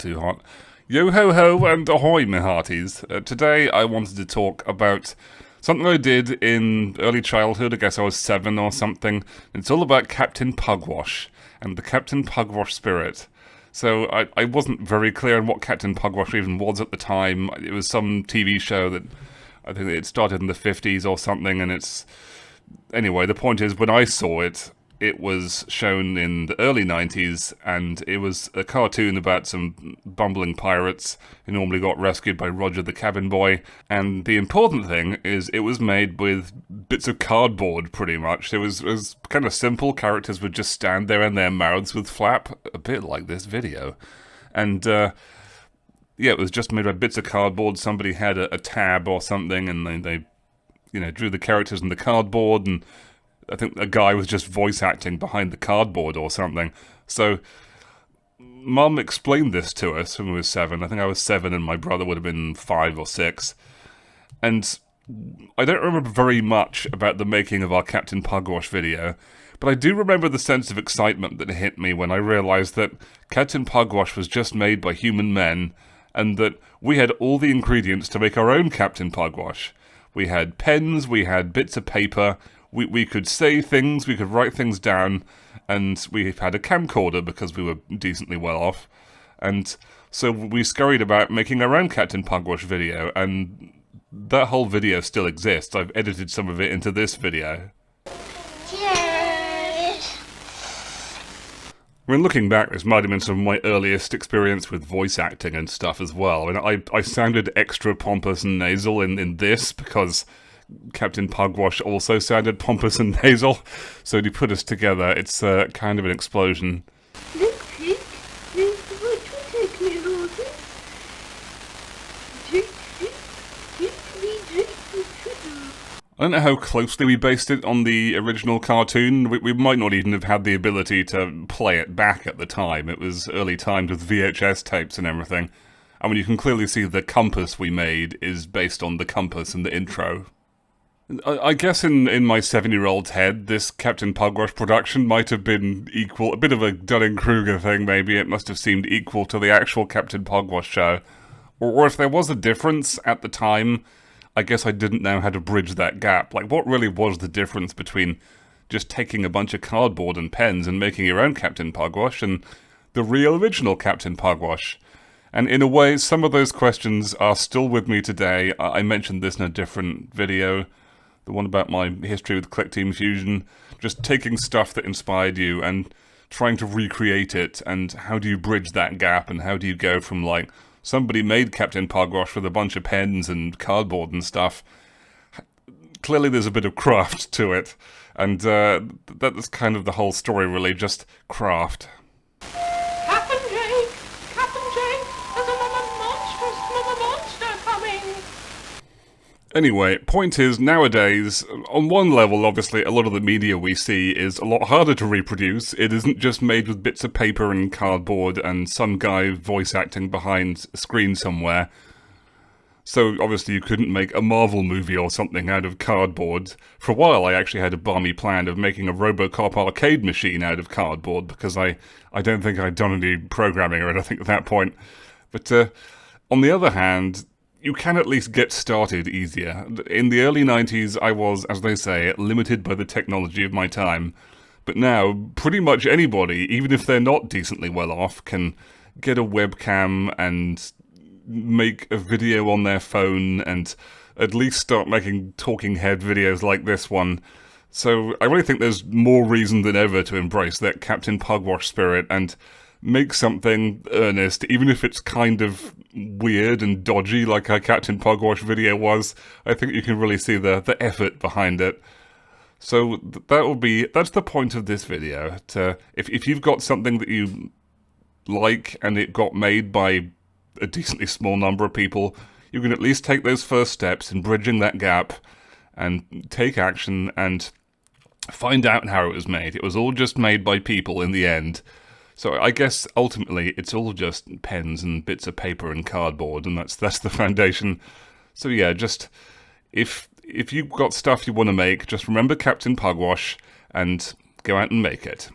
too hot. Yo ho ho and ahoy, my hearties. Today I wanted to talk about something I did in early childhood. I guess I was 7 or something. It's all about Captain Pugwash and the Captain Pugwash spirit. So I wasn't very clear on what Captain Pugwash even was at the time. It was some TV show that I think it started in the 50s or something, and it's... Anyway, the point is, when I saw it, it was shown in the early 90s, and it was a cartoon about some bumbling pirates who normally got rescued by Roger the cabin boy. And the important thing is it was made with bits of cardboard, pretty much. It was kind of simple. Characters would just stand there and their mouths would flap, a bit like this video. And, yeah, it was just made by bits of cardboard. Somebody had a tab or something, and they drew the characters in the cardboard, and I think a guy was just voice acting behind the cardboard or something. So, Mum explained this to us when we were 7. I think I was 7 and my brother would have been 5 or 6. And I don't remember very much about the making of our Captain Pugwash video, but I do remember the sense of excitement that hit me when I realised that Captain Pugwash was just made by human men, and that we had all the ingredients to make our own Captain Pugwash. We had pens, we had bits of paper, we could say things, we could write things down, and we had a camcorder because we were decently well off. And so we scurried about making our own Captain Pugwash video, and that whole video still exists. I've edited some of it into this video. Cheers! I mean, looking back, this might have been some of my earliest experience with voice acting and stuff as well. I mean, I sounded extra pompous and nasal in this because Captain Pugwash also sounded pompous and nasal, so to put us together, it's kind of an explosion. I don't know how closely we based it on the original cartoon. We might not even have had the ability to play it back at the time. It was early times with VHS tapes and everything. I mean, you can clearly see the compass we made is based on the compass in the intro. I guess in my 7-year-old's head, this Captain Pugwash production might have been equal, a bit of a Dunning-Kruger thing maybe. It must have seemed equal to the actual Captain Pugwash show. Or if there was a difference at the time, I guess I didn't know how to bridge that gap. Like, what really was the difference between just taking a bunch of cardboard and pens and making your own Captain Pugwash and the real original Captain Pugwash? And in a way, some of those questions are still with me today. I mentioned this in a different video, the one about my history with Click Team Fusion, just taking stuff that inspired you and trying to recreate it, and how do you bridge that gap, and how do you go from, like, somebody made Captain Pugwash with a bunch of pens and cardboard and stuff. Clearly there's a bit of craft to it, and that's kind of the whole story, really, just craft. Captain Jake, there's a monster coming. Anyway, point is, nowadays, on one level, obviously, a lot of the media we see is a lot harder to reproduce. It isn't just made with bits of paper and cardboard and some guy voice acting behind a screen somewhere. So, obviously, you couldn't make a Marvel movie or something out of cardboard. For a while, I actually had a balmy plan of making a RoboCop arcade machine out of cardboard, because I don't think I'd done any programming or anything at that point. But, on the other hand, you can at least get started easier. In the early 90s, I was, as they say, limited by the technology of my time. But now, pretty much anybody, even if they're not decently well off, can get a webcam and make a video on their phone and at least start making talking head videos like this one. So I really think there's more reason than ever to embrace that Captain Pugwash spirit and make something earnest, even if it's kind of weird and dodgy like our Captain Pugwash video was. I think you can really see the effort behind it. So that's the point of this video. If you've got something that you like and it got made by a decently small number of people, you can at least take those first steps in bridging that gap and take action and find out how it was made. It was all just made by people in the end. So I guess ultimately it's all just pens and bits of paper and cardboard, and that's the foundation. So yeah, just if you've got stuff you want to make, just remember Captain Pugwash and go out and make it.